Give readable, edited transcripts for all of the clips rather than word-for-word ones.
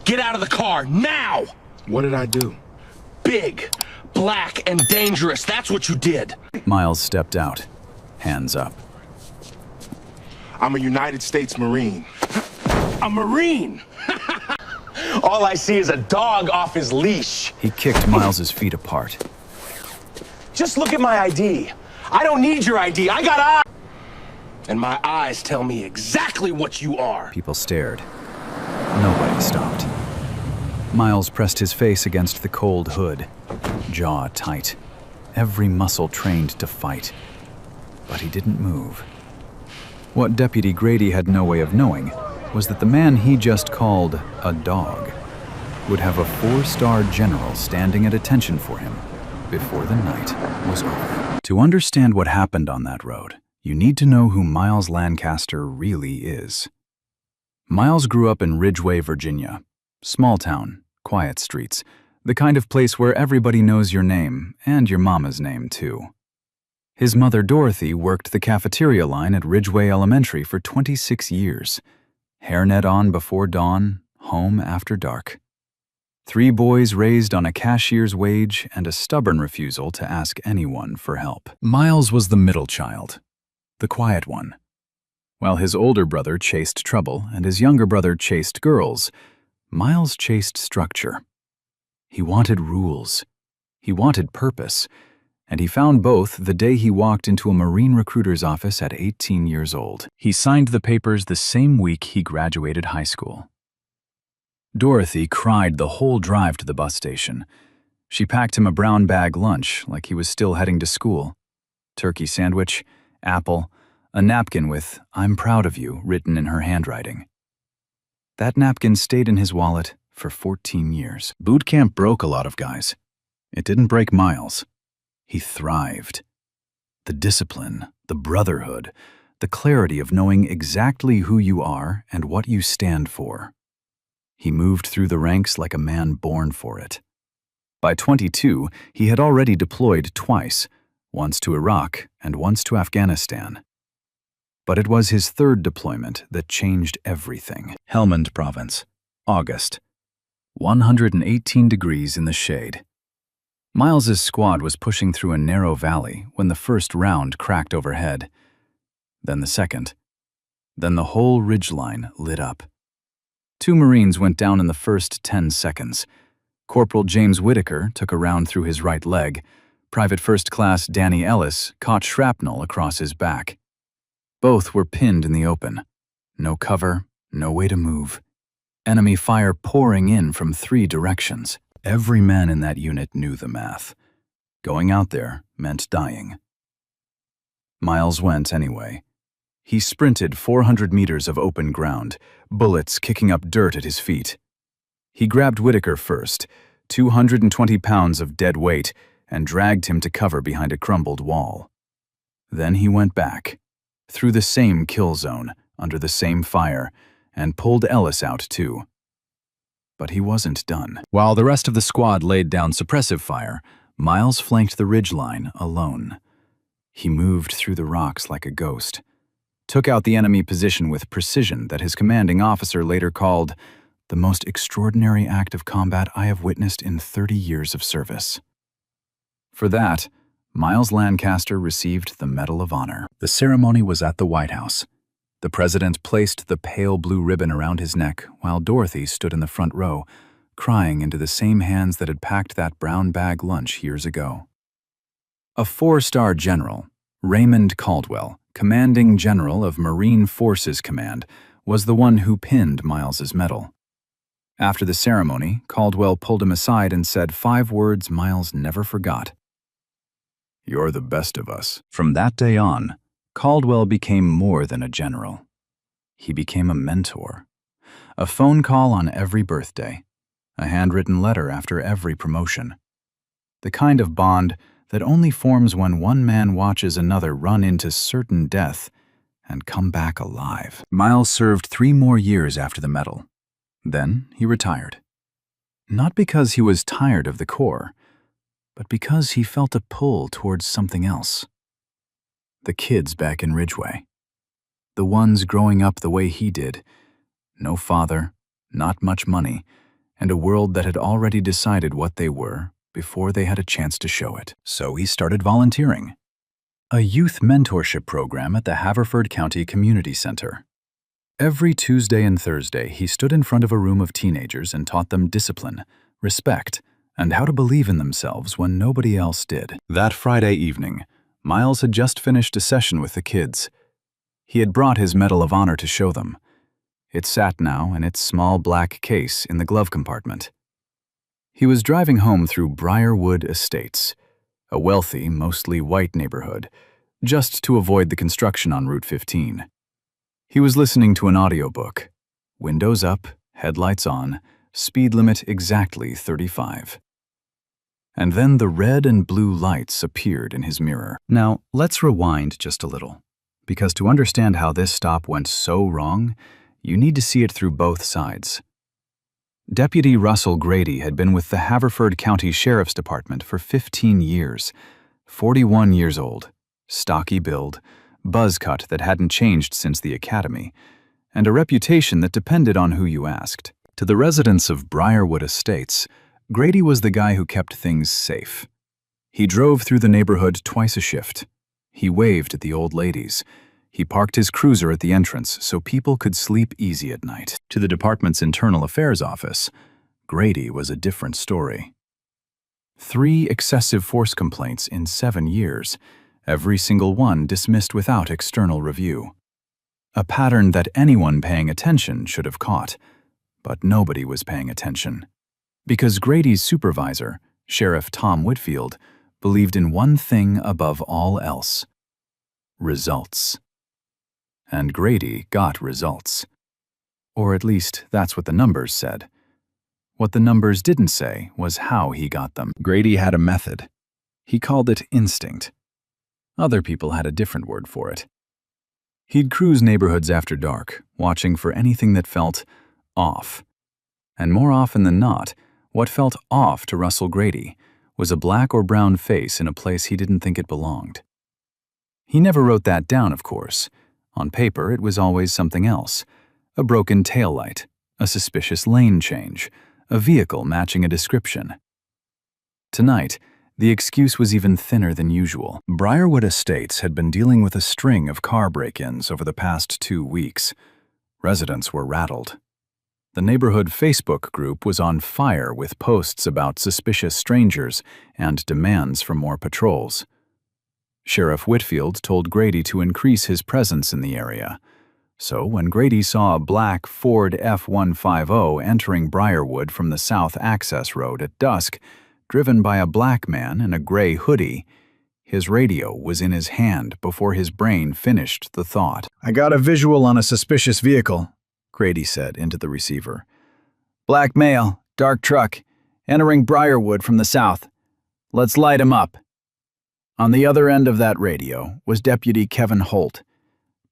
Get out of the car, now! What did I do? Big, black, and dangerous, that's what you did. Miles stepped out, hands up. I'm a United States Marine. A Marine! All I see is a dog off his leash. He kicked Miles's feet apart. Just look at my ID. I don't need your ID, I got eyes. And my eyes tell me exactly what you are. People stared. Nobody stopped. Miles pressed his face against the cold hood, jaw tight, every muscle trained to fight. But he didn't move. What Deputy Grady had no way of knowing was that the man he just called a dog would have a 4-star general standing at attention for him before the night was over. To understand what happened on that road, you need to know who Miles Lancaster really is. Miles grew up in Ridgeway, Virginia. Small town, quiet streets, the kind of place where everybody knows your name, and your mama's name too. His mother, Dorothy, worked the cafeteria line at Ridgeway Elementary for 26 years. Hairnet on before dawn, home after dark. 3 boys raised on a cashier's wage and a stubborn refusal to ask anyone for help. Miles was the middle child, the quiet one. While his older brother chased trouble and his younger brother chased girls, Miles chased structure. He wanted rules. He wanted purpose. And he found both the day he walked into a Marine recruiter's office at 18 years old. He signed the papers the same week he graduated high school. Dorothy cried the whole drive to the bus station. She packed him a brown bag lunch like he was still heading to school. Turkey sandwich, apple, a napkin with "I'm proud of you" written in her handwriting. That napkin stayed in his wallet for 14 years. Boot camp broke a lot of guys. It didn't break Miles. He thrived. The discipline, the brotherhood, the clarity of knowing exactly who you are and what you stand for. He moved through the ranks like a man born for it. By 22, he had already deployed twice, once to Iraq and once to Afghanistan. But it was his 3rd deployment that changed everything. Helmand Province, August. 118 degrees in the shade. Miles's squad was pushing through a narrow valley when the first round cracked overhead. Then the second. Then the whole ridgeline lit up. 2 Marines went down in the first 10 seconds. Corporal James Whitaker took a round through his right leg. Private First Class Danny Ellis caught shrapnel across his back. Both were pinned in the open. No cover, no way to move. Enemy fire pouring in from 3 directions. Every man in that unit knew the math. Going out there meant dying. Miles went anyway. He sprinted 400 meters of open ground, bullets kicking up dirt at his feet. He grabbed Whitaker first, 220 pounds of dead weight, and dragged him to cover behind a crumbled wall. Then he went back, through the same kill zone, under the same fire, and pulled Ellis out too. But he wasn't done. While the rest of the squad laid down suppressive fire, Miles flanked the ridgeline alone. He moved through the rocks like a ghost, took out the enemy position with precision that his commanding officer later called the most extraordinary act of combat I have witnessed in 30 years of service. For that, Miles Lancaster received the Medal of Honor. The ceremony was at the White House. The president placed the pale blue ribbon around his neck while Dorothy stood in the front row, crying into the same hands that had packed that brown bag lunch years ago. A 4-star general, Raymond Caldwell, commanding general of Marine Forces Command, was the one who pinned Miles's medal. After the ceremony, Caldwell pulled him aside and said 5 words Miles never forgot. "You're the best of us." From that day on, Caldwell became more than a general. He became a mentor. A phone call on every birthday, a handwritten letter after every promotion. The kind of bond that only forms when one man watches another run into certain death and come back alive. Miles served 3 more years after the medal. Then he retired. Not because he was tired of the Corps, but because he felt a pull towards something else. The kids back in Ridgeway. The ones growing up the way he did. No father, not much money, and a world that had already decided what they were before they had a chance to show it. So he started volunteering. A youth mentorship program at the Haverford County Community Center. Every Tuesday and Thursday, he stood in front of a room of teenagers and taught them discipline, respect, and how to believe in themselves when nobody else did. That Friday evening, Miles had just finished a session with the kids. He had brought his Medal of Honor to show them. It sat now in its small black case in the glove compartment. He was driving home through Briarwood Estates, a wealthy, mostly white neighborhood, just to avoid the construction on Route 15. He was listening to an audiobook. Windows up, headlights on, speed limit exactly 35. And then the red and blue lights appeared in his mirror. Now, let's rewind just a little, because to understand how this stop went so wrong, you need to see it through both sides. Deputy Russell Grady had been with the Haverford County Sheriff's Department for 15 years, 41 years old, stocky build, buzz cut that hadn't changed since the academy, and a reputation that depended on who you asked. To the residents of Briarwood Estates, Grady was the guy who kept things safe. He drove through the neighborhood twice a shift. He waved at the old ladies. He parked his cruiser at the entrance so people could sleep easy at night. To the department's internal affairs office, Grady was a different story. 3 excessive force complaints in 7 years, every single one dismissed without external review. A pattern that anyone paying attention should have caught, but nobody was paying attention. Because Grady's supervisor, Sheriff Tom Whitfield, believed in one thing above all else: results. And Grady got results. Or at least that's what the numbers said. What the numbers didn't say was how he got them. Grady had a method. He called it instinct. Other people had a different word for it. He'd cruise neighborhoods after dark, watching for anything that felt off. And more often than not, what felt off to Russell Grady was a black or brown face in a place he didn't think it belonged. He never wrote that down, of course. On paper, it was always something else: a broken taillight, a suspicious lane change, a vehicle matching a description. Tonight, the excuse was even thinner than usual. Briarwood Estates had been dealing with a string of car break-ins over the past 2 weeks. Residents were rattled. The neighborhood Facebook group was on fire with posts about suspicious strangers and demands for more patrols. Sheriff Whitfield told Grady to increase his presence in the area. So when Grady saw a black Ford F-150 entering Briarwood from the South Access Road at dusk, driven by a black man in a gray hoodie, his radio was in his hand before his brain finished the thought. "I got a visual on a suspicious vehicle," Grady said into the receiver. "Black male, dark truck, entering Briarwood from the south. Let's light him up." On the other end of that radio was Deputy Kevin Holt,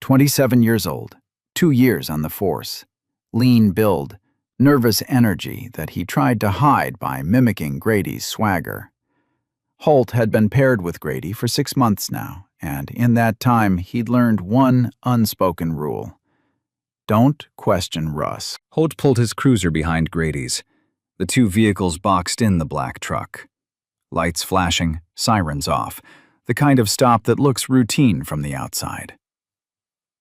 27 years old, 2 years on the force, lean build, nervous energy that he tried to hide by mimicking Grady's swagger. Holt had been paired with Grady for 6 months now, and in that time he'd learned one unspoken rule: don't question Russ. Holt pulled his cruiser behind Grady's. The 2 vehicles boxed in the black truck. Lights flashing, sirens off, the kind of stop that looks routine from the outside.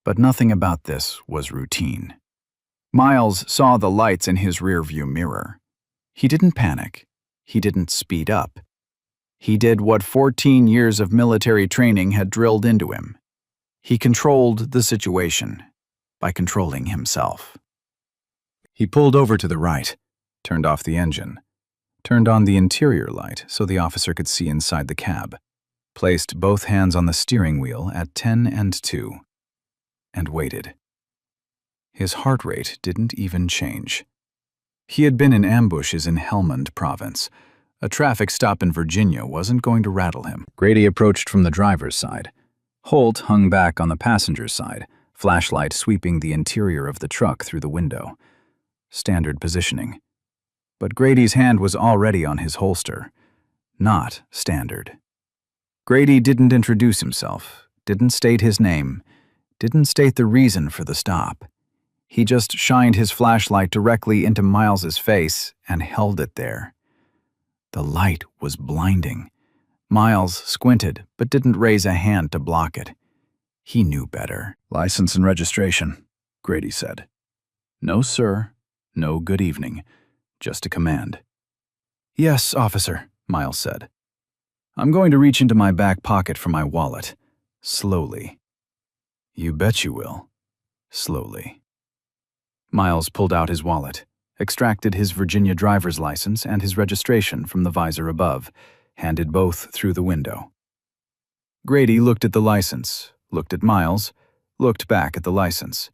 But nothing about this was routine. Miles saw the lights in his rearview mirror. He didn't panic. He didn't speed up. He did what 14 years of military training had drilled into him. He controlled the situation by controlling himself. He pulled over to the right, turned off the engine, turned on the interior light so the officer could see inside the cab, placed both hands on the steering wheel at 10 and 2, and waited. His heart rate didn't even change. He had been in ambushes in Helmand Province. A traffic stop in Virginia wasn't going to rattle him. Grady approached from the driver's side. Holt hung back on the passenger's side, flashlight sweeping the interior of the truck through the window. Standard positioning. But Grady's hand was already on his holster. Not standard. Grady didn't introduce himself, didn't state his name, didn't state the reason for the stop. He just shined his flashlight directly into Miles's face and held it there. The light was blinding. Miles squinted but didn't raise a hand to block it. He knew better. "License and registration," Grady said. "No, sir. No good evening. Just a command." "Yes, officer," Miles said. "I'm going to reach into my back pocket for my wallet. Slowly." "You bet you will." Slowly. Miles pulled out his wallet, extracted his Virginia driver's license and his registration from the visor above, handed both through the window. Grady looked at the license, looked at Miles, looked back at the license.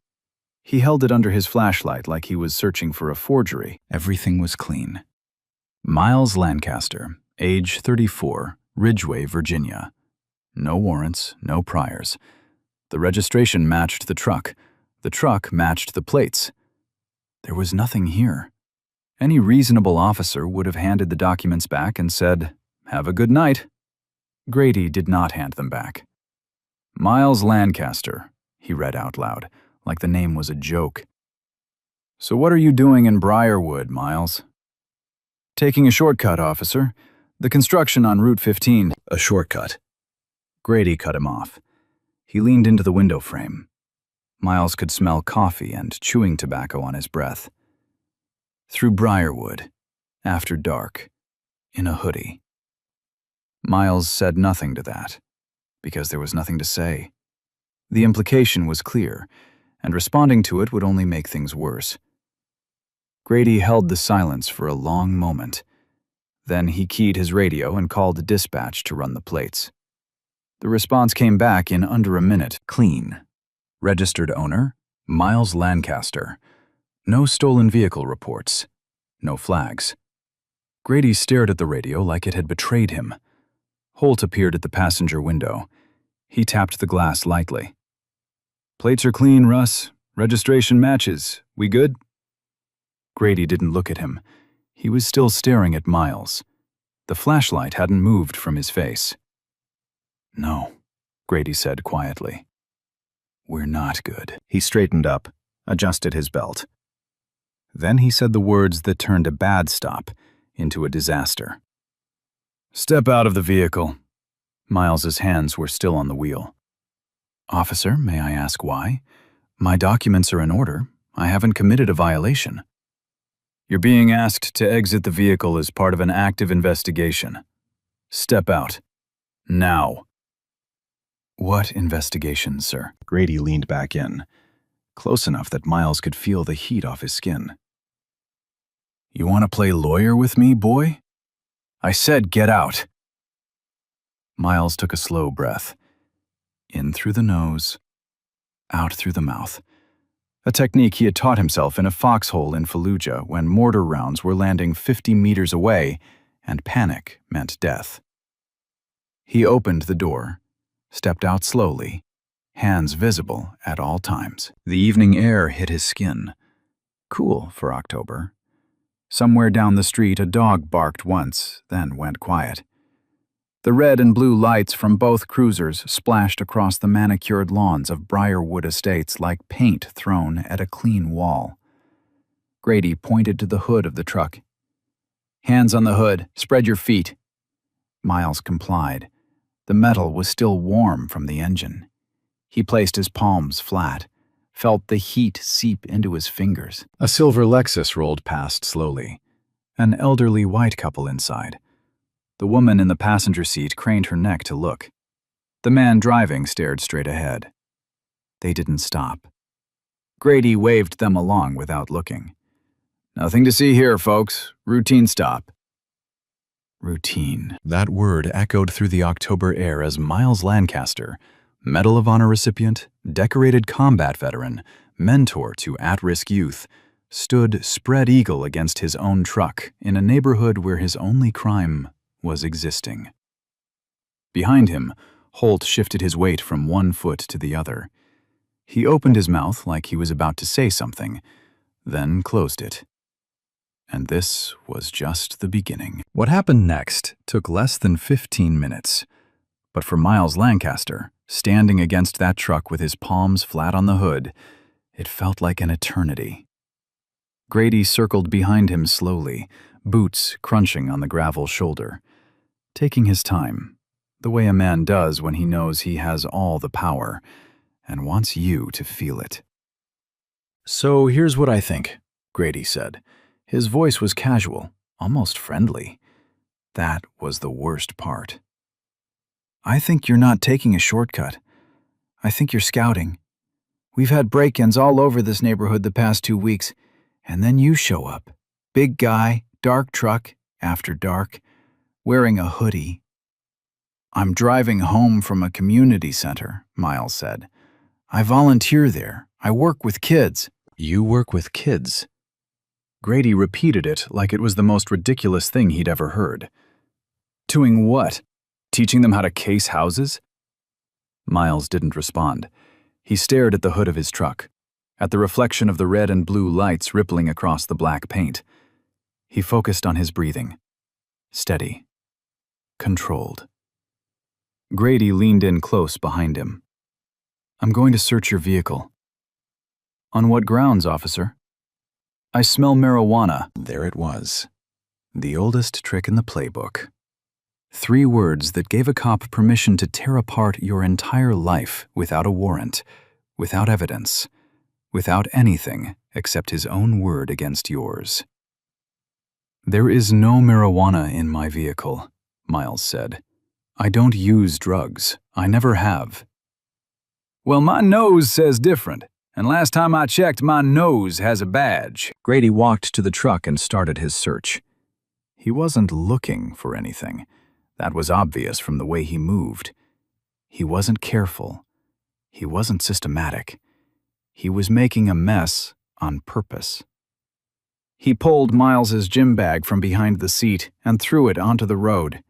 He held it under his flashlight like he was searching for a forgery. Everything was clean. Miles Lancaster, age 34, Ridgeway, Virginia. No warrants, no priors. The registration matched the truck. The truck matched the plates. There was nothing here. Any reasonable officer would have handed the documents back and said, "Have a good night." Grady did not hand them back. "Miles Lancaster," he read out loud, like the name was a joke. "So what are you doing in Briarwood, Miles?" "Taking a shortcut, officer. The construction on Route 15. "A shortcut." Grady cut him off. He leaned into the window frame. Miles could smell coffee and chewing tobacco on his breath. Through Briarwood, after dark, in a hoodie. Miles said nothing to that, because there was nothing to say. The implication was clear, and responding to it would only make things worse. Grady held the silence for a long moment. Then he keyed his radio and called dispatch to run the plates. The response came back in under a minute. Clean. Registered owner, Miles Lancaster. No stolen vehicle reports. No flags. Grady stared at the radio like it had betrayed him. Holt appeared at the passenger window. He tapped the glass lightly. "Plates are clean, Russ. Registration matches. We good?" Grady didn't look at him. He was still staring at Miles. The flashlight hadn't moved from his face. "No," Grady said quietly. "We're not good." He straightened up, adjusted his belt. Then he said the words that turned a bad stop into a disaster. "Step out of the vehicle." Miles's hands were still on the wheel. "Officer, may I ask why? My documents are in order. I haven't committed a violation." "You're being asked to exit the vehicle as part of an active investigation. Step out. Now." "What investigation, sir?" Grady leaned back in, close enough that Miles could feel the heat off his skin. "You want to play lawyer with me, boy? I said get out." Miles took a slow breath. In through the nose, out through the mouth. A technique he had taught himself in a foxhole in Fallujah when mortar rounds were landing 50 meters away and panic meant death. He opened the door, stepped out slowly, hands visible at all times. The evening air hit his skin. Cool for October. Somewhere down the street, a dog barked once, then went quiet. The red and blue lights from both cruisers splashed across the manicured lawns of Briarwood Estates like paint thrown at a clean wall. Grady pointed to the hood of the truck. "Hands on the hood. Spread your feet." Miles complied. The metal was still warm from the engine. He placed his palms flat, felt the heat seep into his fingers. A silver Lexus rolled past slowly. An elderly white couple inside. The woman in the passenger seat craned her neck to look. The man driving stared straight ahead. They didn't stop. Grady waved them along without looking. "Nothing to see here, folks. Routine stop." Routine. That word echoed through the October air as Miles Lancaster, Medal of Honor recipient, decorated combat veteran, mentor to at-risk youth, stood spread eagle against his own truck in a neighborhood where his only crime was existing. Behind him, Holt shifted his weight from one foot to the other. He opened his mouth like he was about to say something, then closed it. And this was just the beginning. What happened next took less than 15 minutes. But for Miles Lancaster, standing against that truck with his palms flat on the hood, It felt like an eternity. Grady circled behind him slowly, boots crunching on the gravel shoulder, taking his time, the way a man does when he knows he has all the power and wants you to feel it. "So here's what I think," Grady said. His voice was casual, almost friendly. That was the worst part. "I think you're not taking a shortcut. I think you're scouting. We've had break-ins all over this neighborhood the past 2 weeks, and then you show up. Big guy, dark truck, after dark, wearing a hoodie." "I'm driving home from a community center," Miles said. "I volunteer there. I work with kids." "You work with kids?" Grady repeated it like it was the most ridiculous thing he'd ever heard. "Doing what? Teaching them how to case houses?" Miles didn't respond. He stared at the hood of his truck, at the reflection of the red and blue lights rippling across the black paint. He focused on his breathing. Steady. Controlled. Grady leaned in close behind him. "I'm going to search your vehicle." "On what grounds, officer?" "I smell marijuana." There it was. The oldest trick in the playbook. 3 words that gave a cop permission to tear apart your entire life without a warrant, without evidence, without anything except his own word against yours. "There is no marijuana in my vehicle," Miles said. "I don't use drugs. I never have." "Well, my nose says different, and last time I checked, my nose has a badge." Grady walked to the truck and started his search. He wasn't looking for anything. That was obvious from the way he moved. He wasn't careful. He wasn't systematic. He was making a mess on purpose. He pulled Miles's gym bag from behind the seat and threw it onto the road.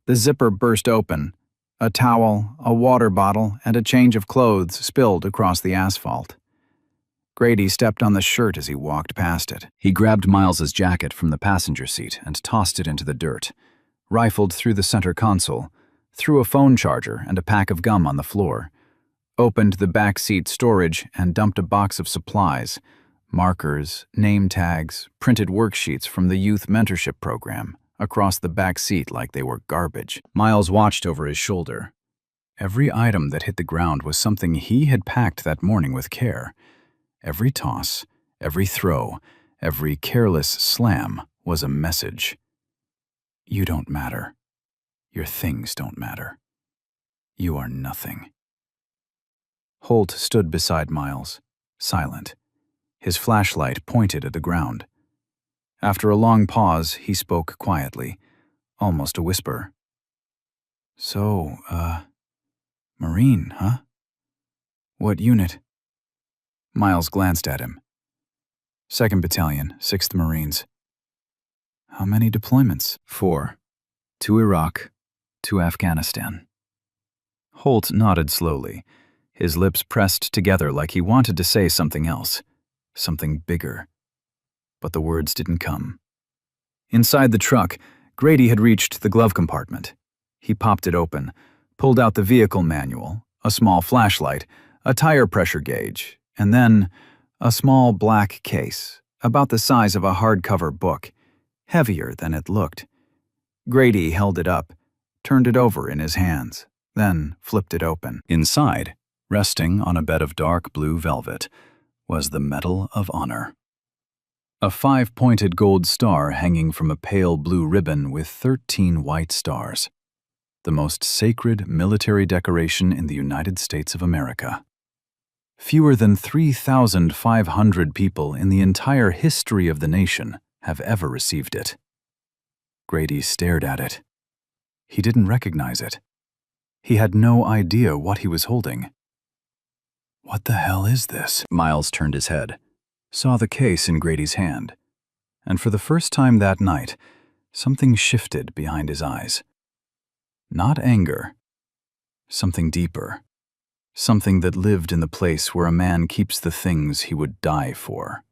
The zipper burst open. A towel, a water bottle, and a change of clothes spilled across the asphalt. Grady stepped on the shirt as he walked past it. He grabbed Miles's jacket from the passenger seat and tossed it into the dirt, rifled through the center console, threw a phone charger and a pack of gum on the floor, opened the back seat storage and dumped a box of supplies, markers, name tags, printed worksheets from the youth mentorship program, across the back seat like they were garbage. Miles watched over his shoulder. Every item that hit the ground was something he had packed that morning with care. Every toss, every throw, every careless slam was a message. You don't matter. Your things don't matter. You are nothing. Holt stood beside Miles, silent, his flashlight pointed at the ground. After a long pause, he spoke quietly, almost a whisper. "So, Marine, huh? What unit?" Miles glanced at him. 2nd Battalion, 6th Marines. "How many deployments?" 4. 2 Iraq, 2 Afghanistan. Holt nodded slowly, his lips pressed together like he wanted to say something else, something bigger. But the words didn't come. Inside the truck, Grady had reached the glove compartment. He popped it open, pulled out the vehicle manual, a small flashlight, a tire pressure gauge, and then a small black case, about the size of a hardcover book, heavier than it looked. Grady held it up, turned it over in his hands, then flipped it open. Inside, resting on a bed of dark blue velvet, was the Medal of Honor. A 5-pointed gold star hanging from a pale blue ribbon with 13 white stars. The most sacred military decoration in the United States of America. Fewer than 3,500 people in the entire history of the nation have ever received it. Grady stared at it. He didn't recognize it. He had no idea what he was holding. "What the hell is this?" Miles turned his head, saw the case in Grady's hand, and for the first time that night, something shifted behind his eyes. Not anger. Something deeper. Something that lived in the place where a man keeps the things he would die for.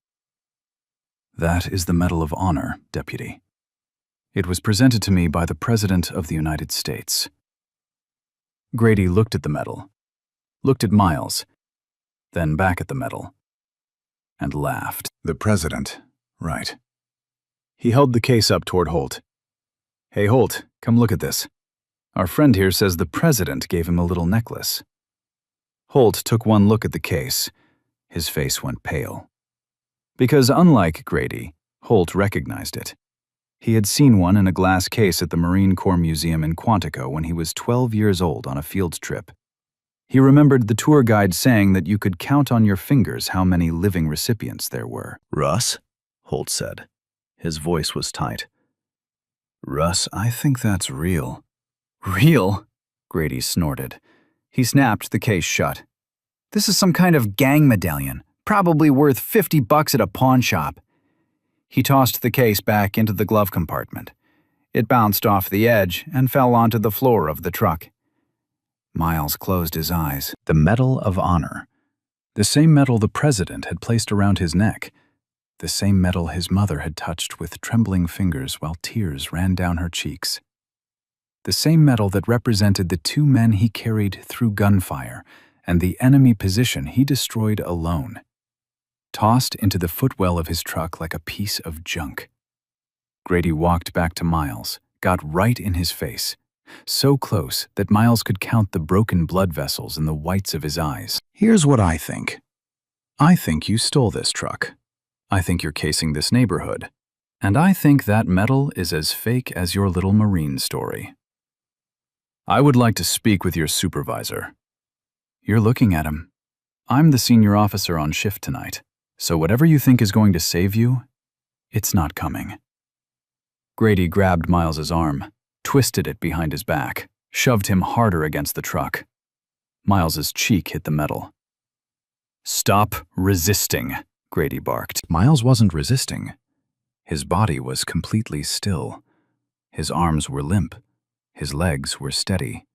"That is the Medal of Honor, Deputy. It was presented to me by the President of the United States." Grady looked at the medal, looked at Miles, then back at the medal, and laughed. The president, right. He held the case up toward Holt. Hey, Holt, come look at this. Our friend here says the president gave him a little necklace. Holt took one look at the case. His face went pale. Because unlike Grady, Holt recognized it. He had seen one in a glass case at the Marine Corps Museum in Quantico when he was 12 years old on a field trip. He remembered the tour guide saying that you could count on your fingers how many living recipients there were. Russ? Holt said. His voice was tight. Russ, I think that's real. Real? Grady snorted. He snapped the case shut. This is some kind of gang medallion, probably worth $50 at a pawn shop. He tossed the case back into the glove compartment. It bounced off the edge and fell onto the floor of the truck. Miles closed his eyes. The Medal of Honor. The same medal the president had placed around his neck. The same medal his mother had touched with trembling fingers while tears ran down her cheeks. The same medal that represented the two men he carried through gunfire and the enemy position he destroyed alone. Tossed into the footwell of his truck like a piece of junk. Grady walked back to Miles, got right in his face, so close that Miles could count the broken blood vessels in the whites of his eyes. Here's what I think. I think you stole this truck. I think you're casing this neighborhood. And I think that medal is as fake as your little Marine story. I would like to speak with your supervisor. You're looking at him. I'm the senior officer on shift tonight, so whatever you think is going to save you, it's not coming. Grady grabbed Miles's arm, twisted it behind his back, shoved him harder against the truck. Miles's cheek hit the metal. Stop resisting, Grady barked. Miles wasn't resisting. His body was completely still. His arms were limp. His legs were steady.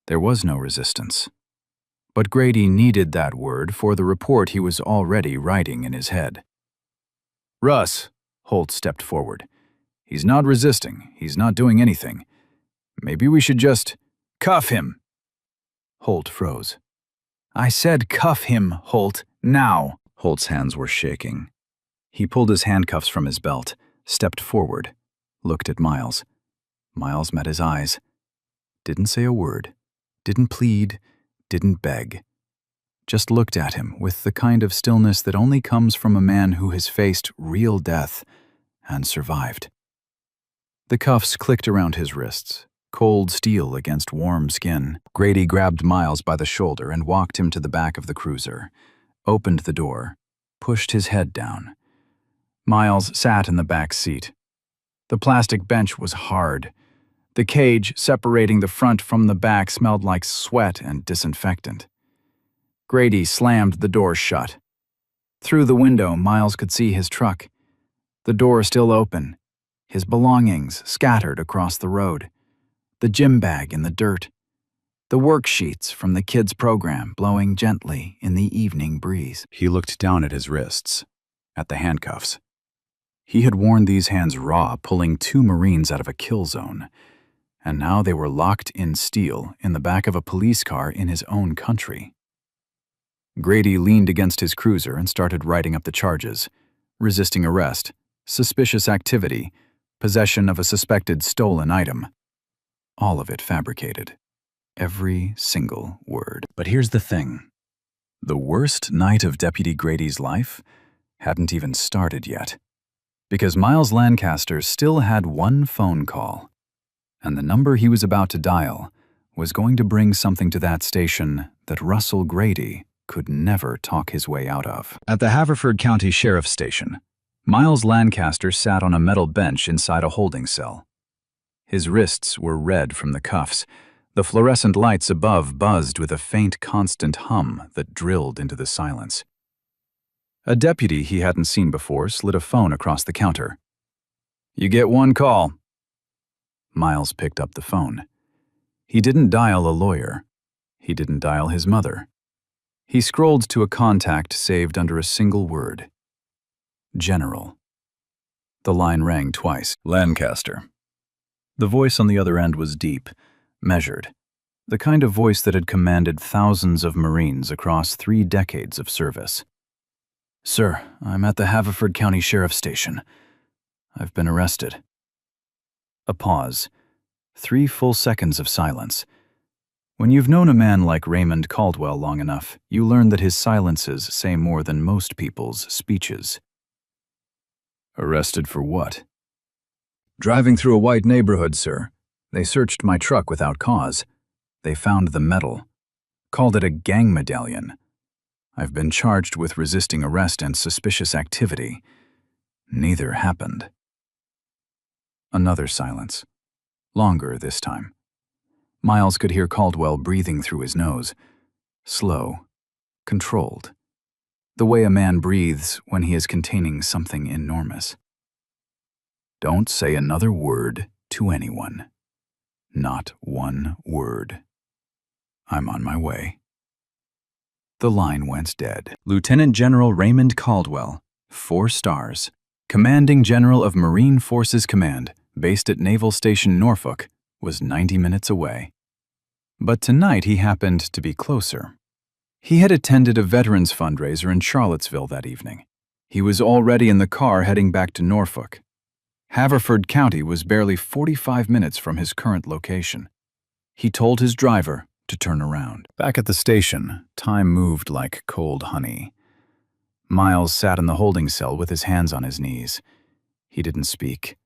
There was no resistance. But Grady needed that word for the report he was already writing in his head. Russ, Holt stepped forward. He's not resisting. He's not doing anything. Maybe we should just cuff him. Holt froze. I said cuff him, Holt, now. Holt's hands were shaking. He pulled his handcuffs from his belt, stepped forward, looked at Miles. Miles met his eyes. Didn't say a word. Didn't plead. Didn't beg. Just looked at him with the kind of stillness that only comes from a man who has faced real death and survived. The cuffs clicked around his wrists, cold steel against warm skin. Grady grabbed Miles by the shoulder and walked him to the back of the cruiser, opened the door, pushed his head down. Miles sat in the back seat. The plastic bench was hard. The cage separating the front from the back smelled like sweat and disinfectant. Grady slammed the door shut. Through the window, Miles could see his truck. The door still open, his belongings scattered across the road, the gym bag in the dirt, the worksheets from the kids' program blowing gently in the evening breeze. He looked down at his wrists, at the handcuffs. He had worn these hands raw, pulling 2 Marines out of a kill zone, and now they were locked in steel in the back of a police car in his own country. Grady leaned against his cruiser and started writing up the charges: resisting arrest, suspicious activity, possession of a suspected stolen item. All of it fabricated. Every single word. But here's the thing. The worst night of Deputy Grady's life hadn't even started yet. Because Miles Lancaster still had one phone call, and the number he was about to dial was going to bring something to that station that Russell Grady could never talk his way out of. At the Haverford County Sheriff's Station, Miles Lancaster sat on a metal bench inside a holding cell. His wrists were red from the cuffs. The fluorescent lights above buzzed with a faint, constant hum that drilled into the silence. A deputy he hadn't seen before slid a phone across the counter. You get one call. Miles picked up the phone. He didn't dial a lawyer. He didn't dial his mother. He scrolled to a contact saved under a single word. General. The line rang twice. Lancaster. The voice on the other end was deep, measured, the kind of voice that had commanded thousands of Marines across 3 decades of service. Sir, I'm at the Haverford County Sheriff's Station. I've been arrested. A pause. 3 full seconds of silence. When you've known a man like Raymond Caldwell long enough, you learn that his silences say more than most people's speeches. Arrested for what? Driving through a white neighborhood, sir. They searched my truck without cause. They found the medal. Called it a gang medallion. I've been charged with resisting arrest and suspicious activity. Neither happened. Another silence. Longer this time. Miles could hear Caldwell breathing through his nose. Slow. Controlled. The way a man breathes when he is containing something enormous. Don't say another word to anyone. Not one word. I'm on my way. The line went dead. Lieutenant General Raymond Caldwell, 4 stars, Commanding General of Marine Forces Command, based at Naval Station Norfolk, was 90 minutes away. But tonight he happened to be closer. He had attended a veterans fundraiser in Charlottesville that evening. He was already in the car heading back to Norfolk. Haverford County was barely 45 minutes from his current location. He told his driver to turn around. Back at the station, time moved like cold honey. Miles sat in the holding cell with his hands on his knees. He didn't speak,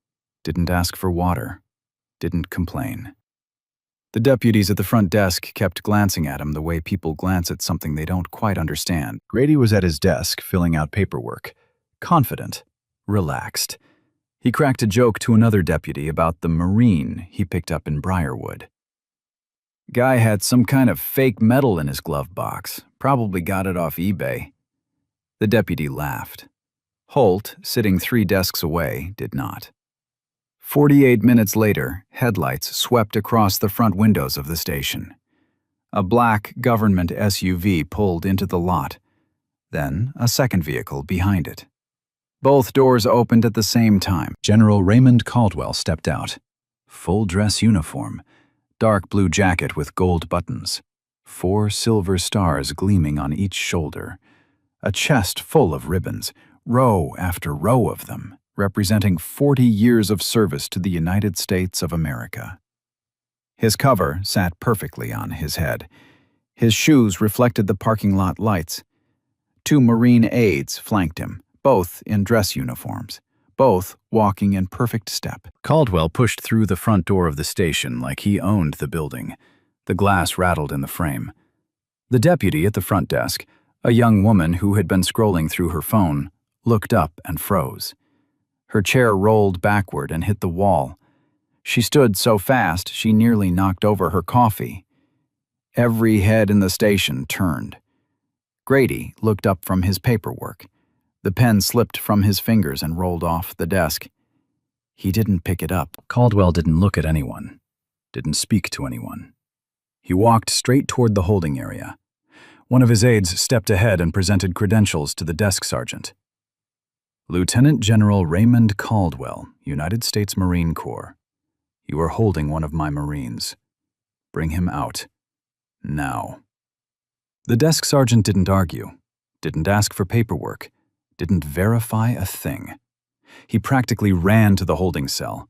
didn't ask for water, didn't complain. The deputies at the front desk kept glancing at him the way people glance at something they don't quite understand. Grady was at his desk filling out paperwork, confident, relaxed. He cracked a joke to another deputy about the Marine he picked up in Briarwood. Guy had some kind of fake medal in his glove box, probably got it off eBay. The deputy laughed. Holt, sitting 3 desks away, did not. 48 minutes later, headlights swept across the front windows of the station. A black government SUV pulled into the lot, then a second vehicle behind it. Both doors opened at the same time. General Raymond Caldwell stepped out. Full dress uniform, dark blue jacket with gold buttons, 4 silver stars gleaming on each shoulder, a chest full of ribbons, row after row of them, representing 40 years of service to the United States of America. His cover sat perfectly on his head. His shoes reflected the parking lot lights. 2 Marine aides flanked him, both in dress uniforms, both walking in perfect step. Caldwell pushed through the front door of the station like he owned the building. The glass rattled in the frame. The deputy at the front desk, a young woman who had been scrolling through her phone, looked up and froze. Her chair rolled backward and hit the wall. She stood so fast she nearly knocked over her coffee. Every head in the station turned. Grady looked up from his paperwork. The pen slipped from his fingers and rolled off the desk. He didn't pick it up. Caldwell didn't look at anyone, didn't speak to anyone. He walked straight toward the holding area. One of his aides stepped ahead and presented credentials to the desk sergeant. Lieutenant General Raymond Caldwell, United States Marine Corps. You are holding one of my Marines. Bring him out. Now. The desk sergeant didn't argue, didn't ask for paperwork, didn't verify a thing. He practically ran to the holding cell.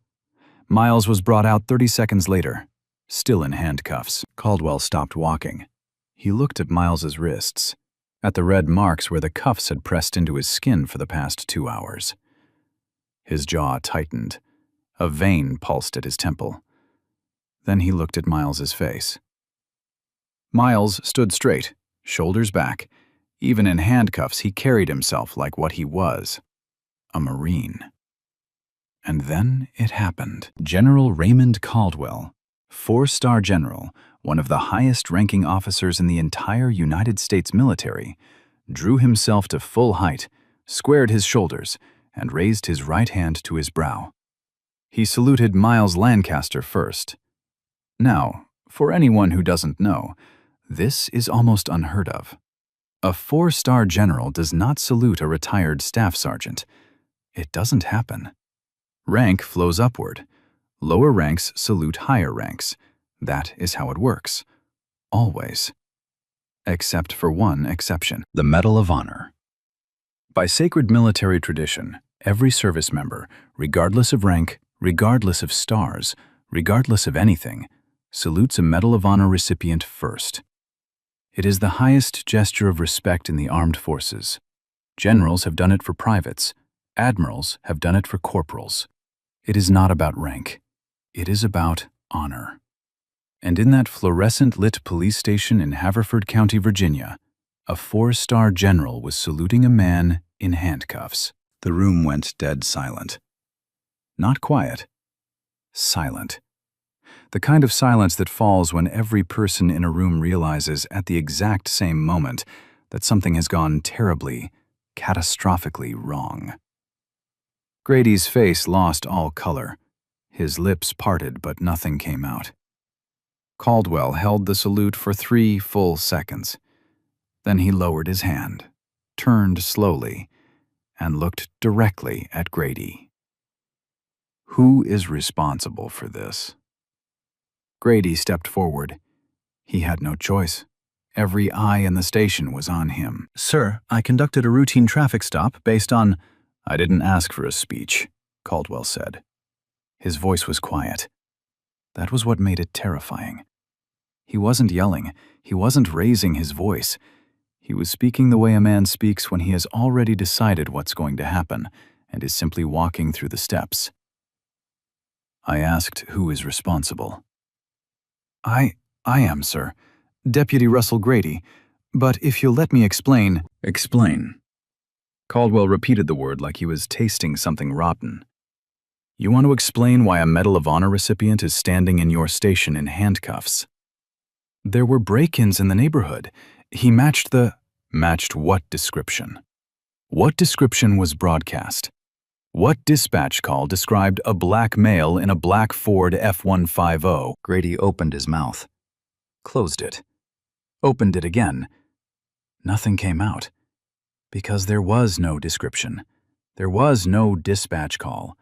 Miles was brought out 30 seconds later, still in handcuffs. Caldwell stopped walking. He looked at Miles's wrists, at the red marks where the cuffs had pressed into his skin for the past 2 hours. His jaw tightened. A vein pulsed at his temple. Then he looked at Miles's face. Miles stood straight, shoulders back. Even in handcuffs, he carried himself like what he was, a Marine. And then it happened. General Raymond Caldwell, 4-star general, one of the highest-ranking officers in the entire United States military, drew himself to full height, squared his shoulders, and raised his right hand to his brow. He saluted Miles Lancaster first. Now, for anyone who doesn't know, this is almost unheard of. A 4-star general does not salute a retired staff sergeant. It doesn't happen. Rank flows upward. Lower ranks salute higher ranks. That is how it works. Always. Except for one exception. The Medal of Honor. By sacred military tradition, every service member, regardless of rank, regardless of stars, regardless of anything, salutes a Medal of Honor recipient first. It is the highest gesture of respect in the armed forces. Generals have done it for privates. Admirals have done it for corporals. It is not about rank. It is about honor. And in that fluorescent-lit police station in Haverford County, Virginia, a 4-star general was saluting a man in handcuffs. The room went dead silent. Not quiet. Silent. The kind of silence that falls when every person in a room realizes at the exact same moment that something has gone terribly, catastrophically wrong. Grady's face lost all color. His lips parted, but nothing came out. Caldwell held the salute for 3 full seconds. Then he lowered his hand, turned slowly, and looked directly at Grady. Who is responsible for this? Grady stepped forward. He had no choice. Every eye in the station was on him. "Sir, I conducted a routine traffic stop based on—" "I didn't ask for a speech," Caldwell said. His voice was quiet. That was what made it terrifying. He wasn't yelling. He wasn't raising his voice. He was speaking the way a man speaks when he has already decided what's going to happen and is simply walking through the steps. I asked who is responsible. I am, sir. Deputy Russell Grady. But if you'll let me explain— Explain. Caldwell repeated the word like he was tasting something rotten. You want to explain why a Medal of Honor recipient is standing in your station in handcuffs? There were break-ins in the neighborhood. He matched the— Matched what description? What description was broadcast? What dispatch call described a black male in a black Ford F-150? Grady opened his mouth. Closed it. Opened it again. Nothing came out. Because there was no description. There was no dispatch call.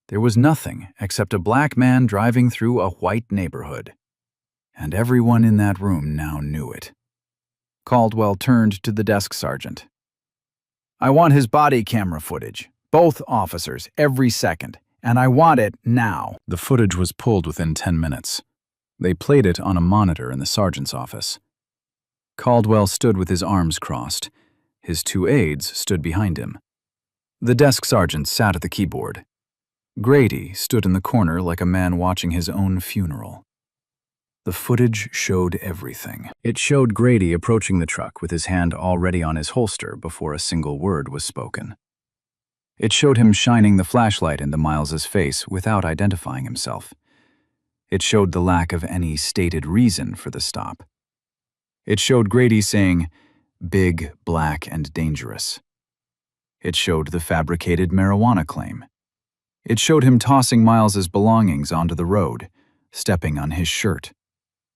There was nothing except a black man driving through a white neighborhood. And everyone in that room now knew it. Caldwell turned to the desk sergeant. I want his body camera footage. Both officers, every second. And I want it now. The footage was pulled within 10 minutes. They played it on a monitor in the sergeant's office. Caldwell stood with his arms crossed. His 2 aides stood behind him. The desk sergeant sat at the keyboard. Grady stood in the corner like a man watching his own funeral. The footage showed everything. It showed Grady approaching the truck with his hand already on his holster before a single word was spoken. It showed him shining the flashlight into Miles's face without identifying himself. It showed the lack of any stated reason for the stop. It showed Grady saying, "Big, black, and dangerous." It showed the fabricated marijuana claim. It showed him tossing Miles's belongings onto the road, stepping on his shirt,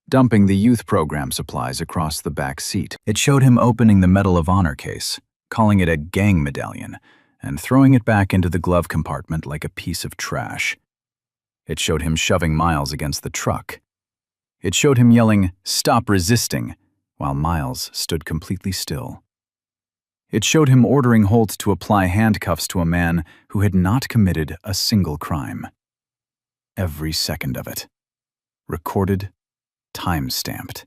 dumping the youth program supplies across the back seat. It showed him opening the Medal of Honor case, calling it a gang medallion, and throwing it back into the glove compartment like a piece of trash. It showed him shoving Miles against the truck. It showed him yelling, "Stop resisting," while Miles stood completely still. It showed him ordering Holt to apply handcuffs to a man who had not committed a single crime. Every second of it. Recorded, time-stamped.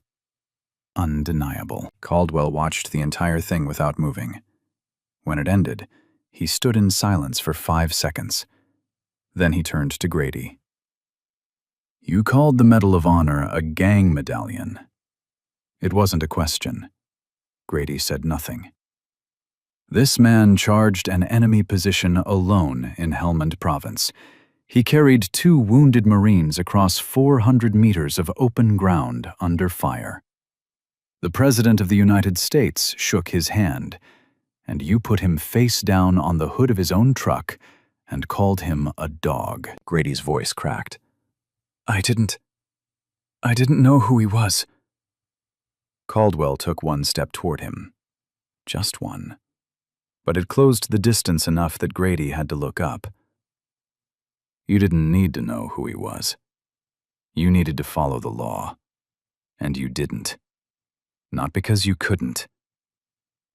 Undeniable. Caldwell watched the entire thing without moving. When it ended, he stood in silence for 5 seconds. Then he turned to Grady. You called the Medal of Honor a gang medallion. It wasn't a question. Grady said nothing. This man charged an enemy position alone in Helmand Province. He carried 2 wounded Marines across 400 meters of open ground under fire. The President of the United States shook his hand, and you put him face down on the hood of his own truck and called him a dog. Grady's voice cracked. I didn't know who he was. Caldwell took 1 step toward him. Just 1. But it closed the distance enough that Grady had to look up. You didn't need to know who he was. You needed to follow the law. And you didn't. Not because you couldn't.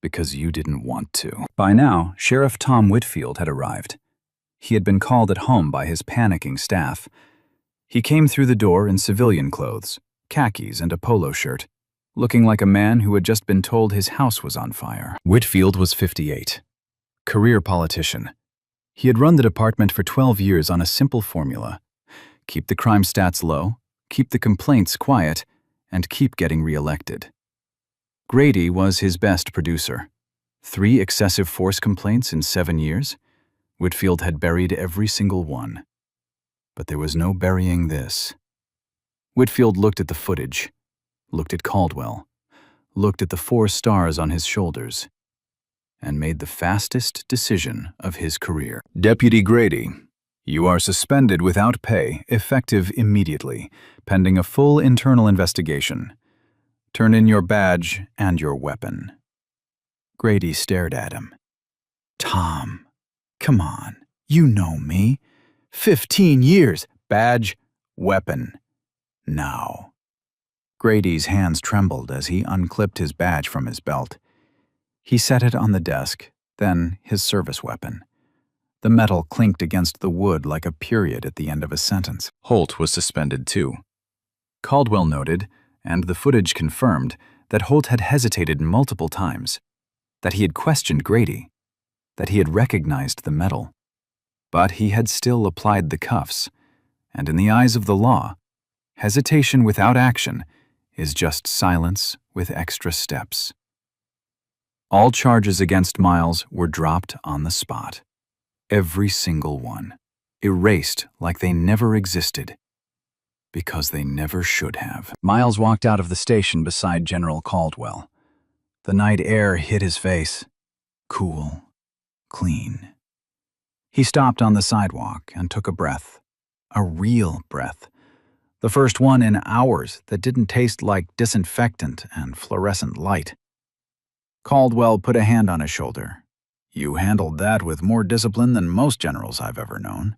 because you didn't want to. By now, Sheriff Tom Whitfield had arrived. He had been called at home by his panicking staff. He came through the door in civilian clothes, khakis and a polo shirt, looking like a man who had just been told his house was on fire. Whitfield was 58, career politician. He had run the department for 12 years on a simple formula: keep the crime stats low, keep the complaints quiet, and keep getting reelected. Grady was his best producer. 3 excessive force complaints in 7 years. Whitfield had buried every single one. But there was no burying this. Whitfield looked at the footage, looked at Caldwell, looked at the 4 stars on his shoulders, and made the fastest decision of his career. Deputy Grady, you are suspended without pay, effective immediately, pending a full internal investigation. Turn in your badge and your weapon. Grady stared at him. Tom, come on, you know me. 15 years, badge, weapon. Now. Grady's hands trembled as he unclipped his badge from his belt. He set it on the desk, then his service weapon. The metal clinked against the wood like a period at the end of a sentence. Holt was suspended too. Caldwell noted, and the footage confirmed, that Holt had hesitated multiple times, that he had questioned Grady, that he had recognized the metal. But he had still applied the cuffs, and in the eyes of the law, hesitation without action is just silence with extra steps. All charges against Miles were dropped on the spot. Every single one. Erased like they never existed. Because they never should have. Miles walked out of the station beside General Caldwell. The night air hit his face. Cool. Clean. He stopped on the sidewalk and took a breath. A real breath. The first one in hours that didn't taste like disinfectant and fluorescent light. Caldwell put a hand on his shoulder. You handled that with more discipline than most generals I've ever known.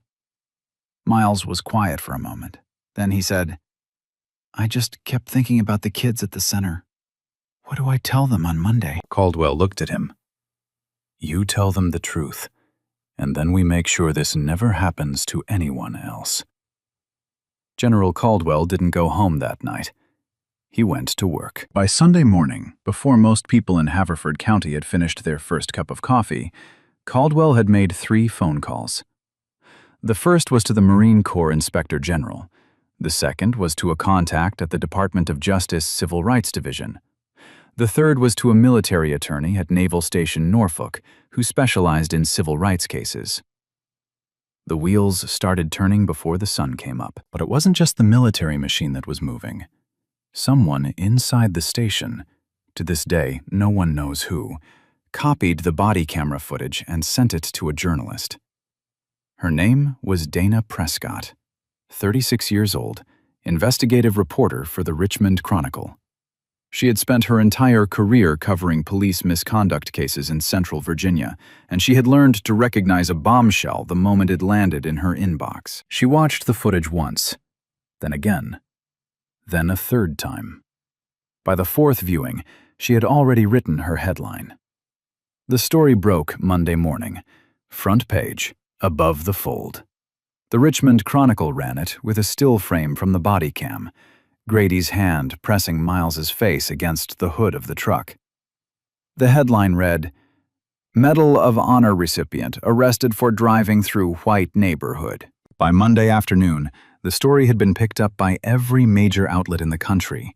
Miles was quiet for a moment. Then he said, I just kept thinking about the kids at the center. What do I tell them on Monday? Caldwell looked at him. You tell them the truth, and then we make sure this never happens to anyone else. General Caldwell didn't go home that night. He went to work. By Sunday morning, before most people in Haverford County had finished their first cup of coffee, Caldwell had made 3 phone calls. The first was to the Marine Corps Inspector General. The second was to a contact at the Department of Justice Civil Rights Division. The third was to a military attorney at Naval Station Norfolk who specialized in civil rights cases. The wheels started turning before the sun came up. But it wasn't just the military machine that was moving. Someone inside the station, to this day no one knows who, copied the body camera footage and sent it to a journalist. Her name was Dana Prescott, 36 years old, investigative reporter for the Richmond Chronicle. She had spent her entire career covering police misconduct cases in Central Virginia, and she had learned to recognize a bombshell the moment it landed in her inbox. She watched the footage once, then again, then a third time. By the 4th viewing, she had already written her headline. The story broke Monday morning, front page, above the fold. The Richmond Chronicle ran it with a still frame from the body cam, Grady's hand pressing Miles's face against the hood of the truck. The headline read, Medal of Honor recipient arrested for driving through white neighborhood. By Monday afternoon, the story had been picked up by every major outlet in the country: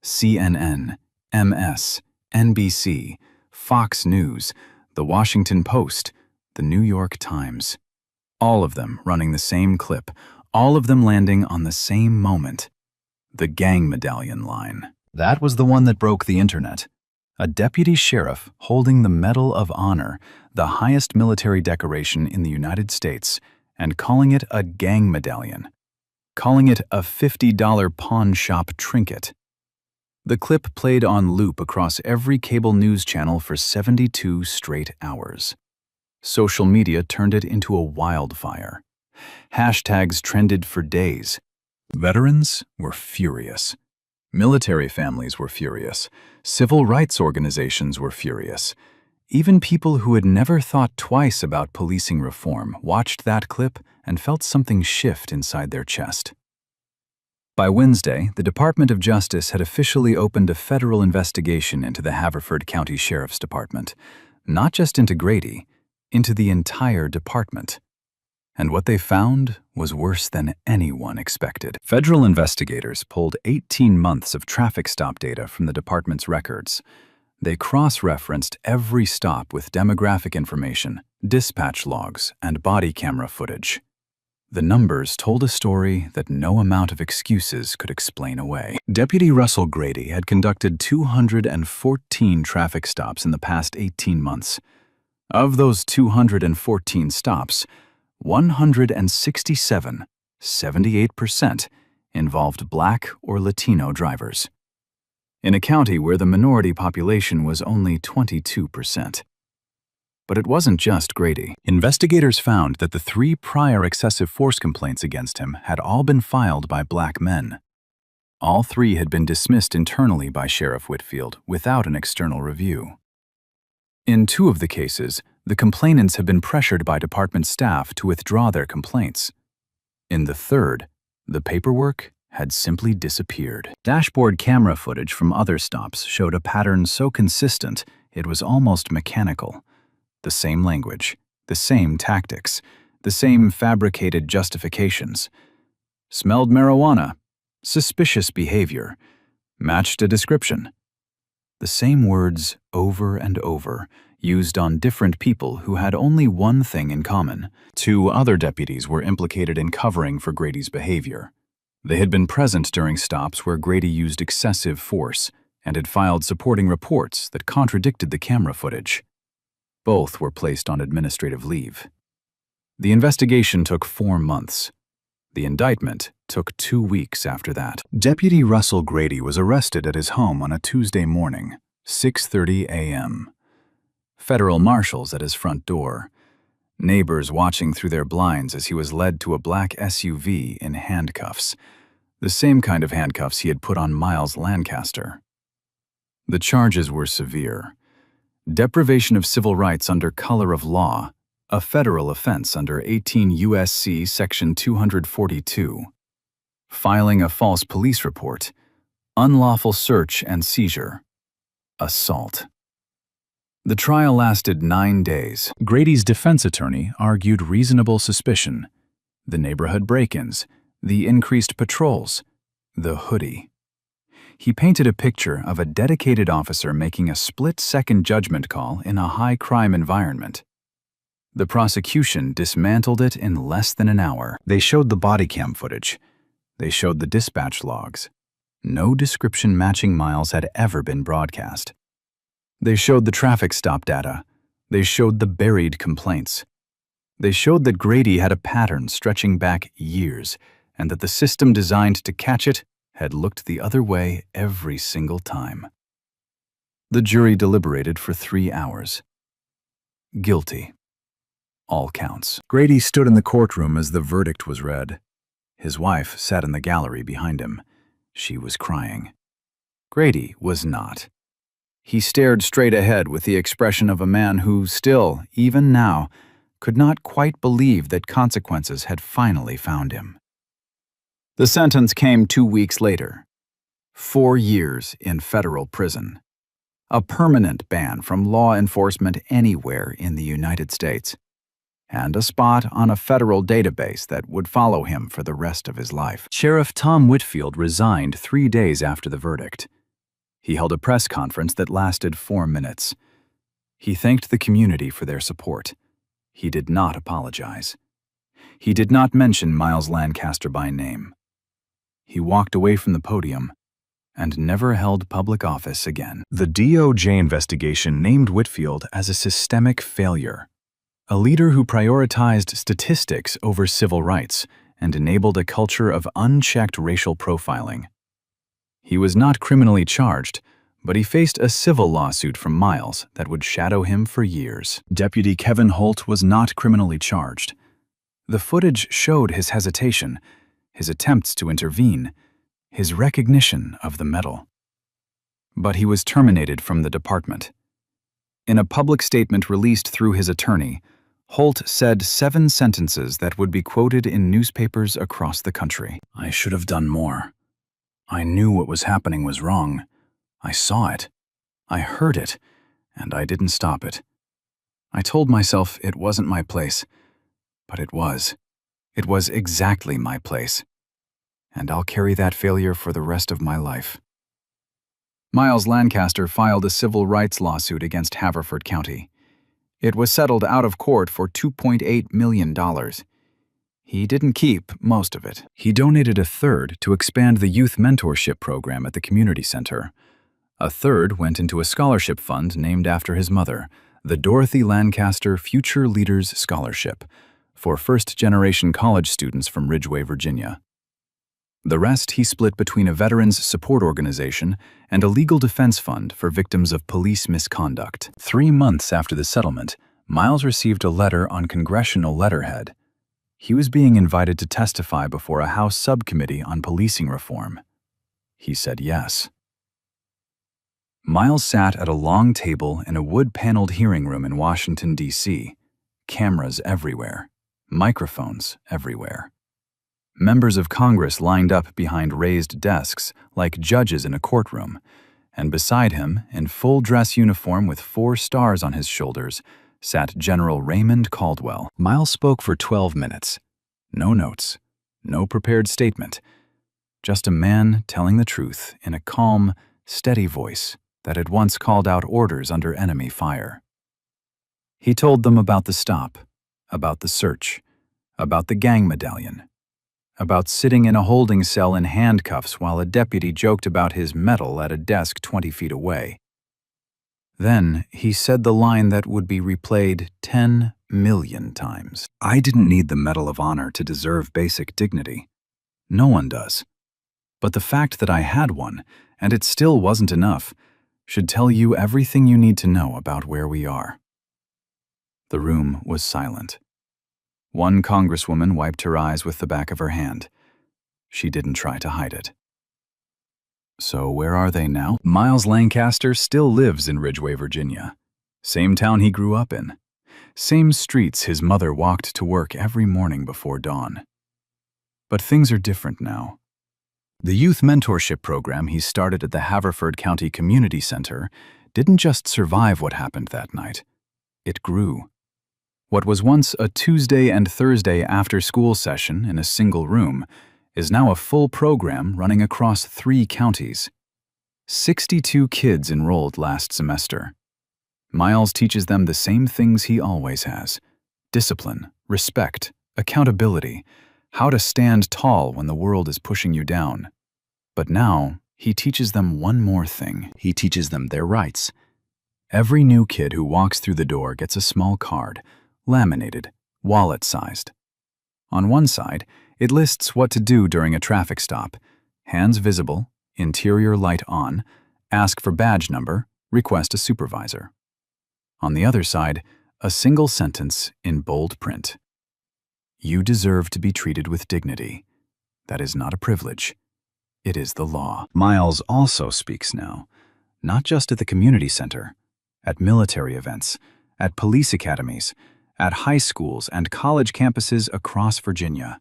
CNN, MS, NBC, Fox News, The Washington Post, The New York Times. All of them running the same clip, all of them landing on the same moment. The gang medallion line. That was the one that broke the internet. A deputy sheriff holding the Medal of Honor, the highest military decoration in the United States, and calling it a gang medallion. Calling it a $50 pawn shop trinket. The clip played on loop across every cable news channel for 72 straight hours. Social media turned it into a wildfire. Hashtags trended for days. Veterans were furious. Military families were furious. Civil rights organizations were furious. Even people who had never thought twice about policing reform watched that clip and felt something shift inside their chest. By Wednesday, the Department of Justice had officially opened a federal investigation into the Haverford County Sheriff's Department, not just into Grady, into the entire department. And what they found was worse than anyone expected. Federal investigators pulled 18 months of traffic stop data from the department's records. They cross-referenced every stop with demographic information, dispatch logs, and body camera footage. The numbers told a story that no amount of excuses could explain away. Deputy Russell Grady had conducted 214 traffic stops in the past 18 months. Of those 214 stops, 167, 78%, involved Black or Latino drivers, in a county where the minority population was only 22%. But it wasn't just Grady. Investigators found that the 3 prior excessive force complaints against him had all been filed by Black men. All 3 had been dismissed internally by Sheriff Whitfield without an external review. In 2 of the cases, the complainants had been pressured by department staff to withdraw their complaints. In the 3rd, the paperwork had simply disappeared. Dashboard camera footage from other stops showed a pattern so consistent it was almost mechanical. The same language, the same tactics, the same fabricated justifications. Smelled marijuana, suspicious behavior, matched a description. The same words over and over, used on different people who had only one thing in common. 2 other deputies were implicated in covering for Grady's behavior. They had been present during stops where Grady used excessive force and had filed supporting reports that contradicted the camera footage. Both were placed on administrative leave. The investigation took 4 months. The indictment took 2 weeks after that. Deputy Russell Grady was arrested at his home on a Tuesday morning, 6:30 a.m. Federal marshals at his front door. Neighbors watching through their blinds as he was led to a black SUV in handcuffs, the same kind of handcuffs he had put on Miles Lancaster. The charges were severe. Deprivation of civil rights under color of law, a federal offense under 18 U.S.C. Section 242. Filing a false police report, unlawful search and seizure, assault. The trial lasted 9 days. Grady's defense attorney argued reasonable suspicion, the neighborhood break-ins, the increased patrols, the hoodie. He painted a picture of a dedicated officer making a split-second judgment call in a high-crime environment. The prosecution dismantled it in less than an hour. They showed the body cam footage. They showed the dispatch logs. No description matching Miles had ever been broadcast. They showed the traffic stop data. They showed the buried complaints. They showed that Grady had a pattern stretching back years, and that the system designed to catch it had looked the other way every single time. The jury deliberated for 3 hours. Guilty. All counts. Grady stood in the courtroom as the verdict was read. His wife sat in the gallery behind him. She was crying. Grady was not. He stared straight ahead with the expression of a man who still, even now, could not quite believe that consequences had finally found him. The sentence came 2 weeks later. 4 years in federal prison. A permanent ban from law enforcement anywhere in the United States. And a spot on a federal database that would follow him for the rest of his life. Sheriff Tom Whitfield resigned 3 days after the verdict. He held a press conference that lasted 4 minutes. He thanked the community for their support. He did not apologize. He did not mention Miles Lancaster by name. He walked away from the podium and never held public office again. The DOJ investigation named Whitfield as a systemic failure, a leader who prioritized statistics over civil rights and enabled a culture of unchecked racial profiling. He was not criminally charged, but he faced a civil lawsuit from Miles that would shadow him for years. Deputy Kevin Holt was not criminally charged. The footage showed his hesitation, his attempts to intervene. his recognition of the medal. But he was terminated from the department. In a public statement released through his attorney, Holt said 7 sentences that would be quoted in newspapers across the country. "I should have done more. I knew what was happening was wrong. I saw it. I heard it, and I didn't stop it. I told myself it wasn't my place, but it was. It was exactly my place. And I'll carry that failure for the rest of my life." Miles Lancaster filed a civil rights lawsuit against Haverford County. It was settled out of court for $2.8 million. He didn't keep most of it. He donated a third to expand the youth mentorship program at the community center. A third went into a scholarship fund named after his mother, the Dorothy Lancaster Future Leaders Scholarship, for first-generation college students from Ridgeway, Virginia. The rest he split between a veterans support organization and a legal defense fund for victims of police misconduct. 3 months after the settlement, Miles received a letter on congressional letterhead. He was being invited to testify before a House subcommittee on policing reform. He said yes. Miles sat at a long table in a wood-paneled hearing room in Washington, D.C. Cameras everywhere. Microphones everywhere. Members of Congress lined up behind raised desks like judges in a courtroom, and beside him, in full dress uniform with 4 stars on his shoulders, sat General Raymond Caldwell. Miles spoke for 12 minutes. No notes, no prepared statement. Just a man telling the truth in a calm, steady voice that had once called out orders under enemy fire. He told them about the stop, about the search, about the gang medallion, about sitting in a holding cell in handcuffs while a deputy joked about his medal at a desk 20 feet away. Then he said the line that would be replayed 10 million times. "I didn't need the Medal of Honor to deserve basic dignity. No one does. But the fact that I had one, and it still wasn't enough, should tell you everything you need to know about where we are." The room was silent. One congresswoman wiped her eyes with the back of her hand. She didn't try to hide it. So where are they now? Miles Lancaster still lives in Ridgeway, Virginia. Same town he grew up in. Same streets his mother walked to work every morning before dawn. But things are different now. The youth mentorship program he started at the Haverford County Community Center didn't just survive what happened that night. It grew. What was once a Tuesday and Thursday after-school session in a single room is now a full program running across 3 counties. 62 kids enrolled last semester. Miles teaches them the same things he always has: discipline, respect, accountability, how to stand tall when the world is pushing you down. But now, he teaches them one more thing. He teaches them their rights. Every new kid who walks through the door gets a small card, laminated, wallet-sized. On one side, it lists what to do during a traffic stop: hands visible, interior light on, ask for badge number, request a supervisor. On the other side, a single sentence in bold print: "You deserve to be treated with dignity. That is not a privilege. It is the law." Miles also speaks now, not just at the community center, at military events, at police academies, at high schools and college campuses across Virginia.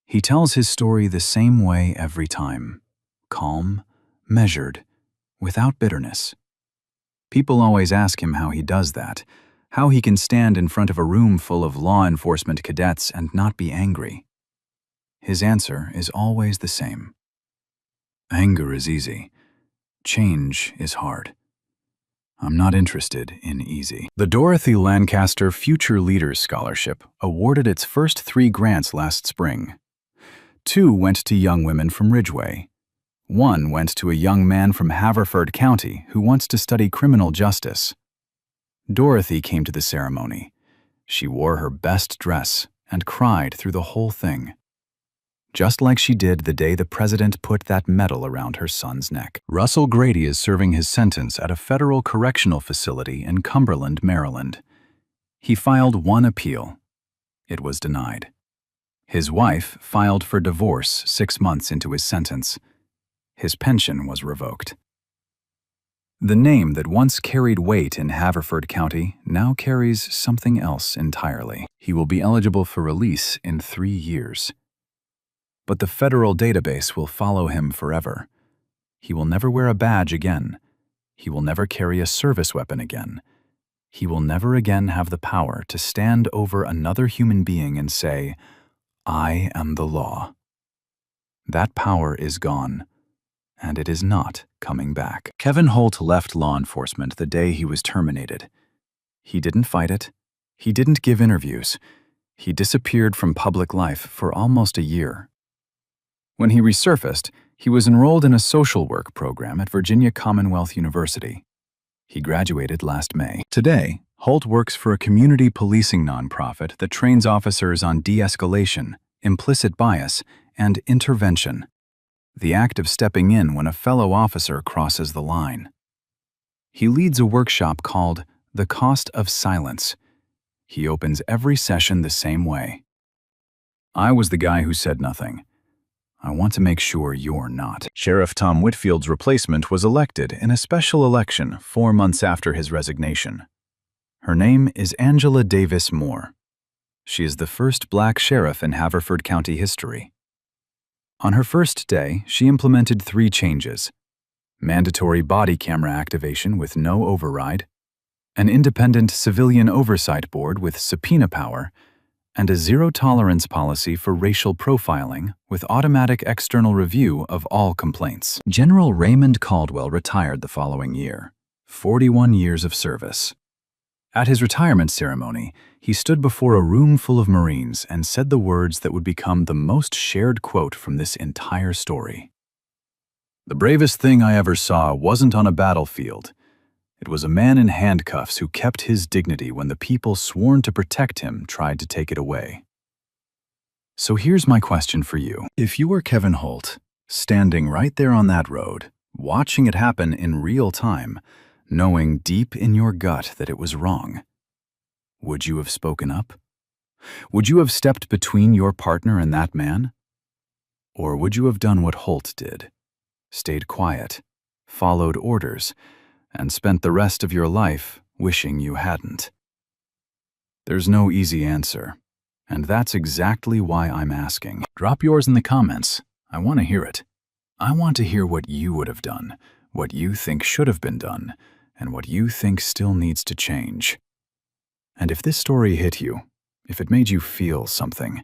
He tells his story the same way every time: calm, measured, without bitterness. People always ask him how he does that, how he can stand in front of a room full of law enforcement cadets and not be angry. His answer is always the same: anger is easy. Change is hard. I'm not interested in easy. The Dorothy Lancaster Future Leaders Scholarship awarded its first 3 grants last spring. 2 went to young women from Ridgeway. 1 went to a young man from Haverford County who wants to study criminal justice. Dorothy came to the ceremony. She wore her best dress and cried through the whole thing, just like she did the day the president put that medal around her son's neck. Russell Grady is serving his sentence at a federal correctional facility in Cumberland, Maryland. He filed 1 appeal. It was denied. His wife filed for divorce 6 months into his sentence. His pension was revoked. The name that once carried weight in Haverford County now carries something else entirely. He will be eligible for release in 3 years. But the federal database will follow him forever. He will never wear a badge again. He will never carry a service weapon again. He will never again have the power to stand over another human being and say, "I am the law." That power is gone, and it is not coming back. Kevin Holt left law enforcement the day he was terminated. He didn't fight it. He didn't give interviews. He disappeared from public life for almost a year. When he resurfaced, he was enrolled in a social work program at Virginia Commonwealth University. He graduated last May. Today, Holt works for a community policing nonprofit that trains officers on de-escalation, implicit bias, and intervention, the act of stepping in when a fellow officer crosses the line. He leads a workshop called The Cost of Silence. He opens every session the same way. "I was the guy who said nothing. I want to make sure you're not." Sheriff Tom Whitfield's replacement was elected in a special election 4 months after his resignation. Her name is Angela Davis Moore. She is the first black sheriff in Haverford County history. On her first day, she implemented 3 changes: mandatory body camera activation with no override, an independent civilian oversight board with subpoena power, and a zero-tolerance policy for racial profiling with automatic external review of all complaints. General Raymond Caldwell retired the following year, 41 years of service. At his retirement ceremony, he stood before a room full of Marines and said the words that would become the most shared quote from this entire story. "The bravest thing I ever saw wasn't on a battlefield. It was a man in handcuffs who kept his dignity when the people sworn to protect him tried to take it away." So here's my question for you. If you were Kevin Holt, standing right there on that road, watching it happen in real time, knowing deep in your gut that it was wrong, would you have spoken up? Would you have stepped between your partner and that man? Or would you have done what Holt did? Stayed quiet, followed orders, and spent the rest of your life wishing you hadn't? There's no easy answer, and that's exactly why I'm asking. Drop yours in the comments. I want to hear it. I want to hear what you would have done, what you think should have been done, and what you think still needs to change. And if this story hit you, if it made you feel something,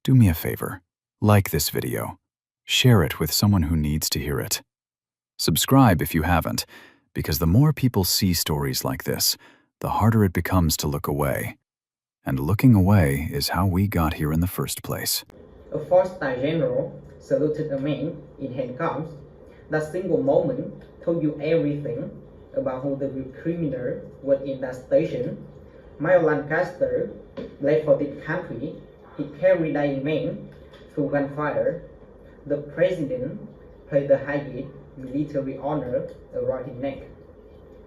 do me a favor. Like this video. Share it with someone who needs to hear it. Subscribe if you haven't, because the more people see stories like this, the harder it becomes to look away. And looking away is how we got here in the first place. A four-star general saluted a man in handcuffs. That single moment told you everything about who the real criminal was in that station. Mayor Lancaster led for the country. He carried dying men through gunfire. The president paid the highest military honor around his neck.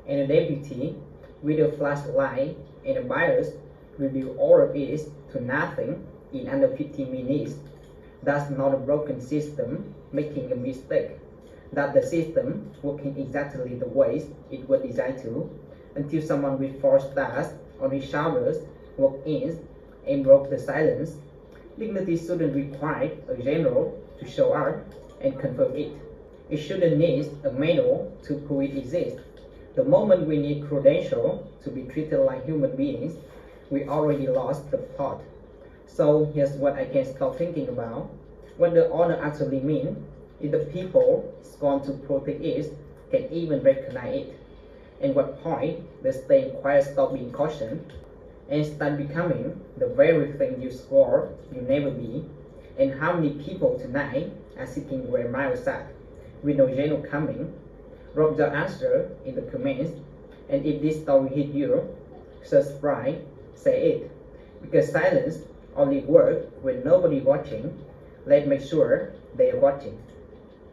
And a deputy with a flashlight and a bias revealed all of it to nothing in under 15 minutes. That's not a broken system making a mistake. That's the system working exactly the way it was designed to, until someone with 4 stars on his shoulders walked in and broke the silence. Dignity shouldn't require a general to show up and confirm it. It shouldn't need a medal to prove it exists. The moment we need credentials to be treated like human beings, we already lost the plot. So here's what I can start thinking about. What the honor actually means is the people sworn to protect it can even recognize it. And what point the staying quiet stop being cautioned and start becoming the very thing you swore you'll never be. And how many people tonight are sitting where Miles sat with no general coming? Drop your answer in the comments. And if this story hit you, subscribe, say it. Because silence only works when nobody watching. Let's make sure they are watching.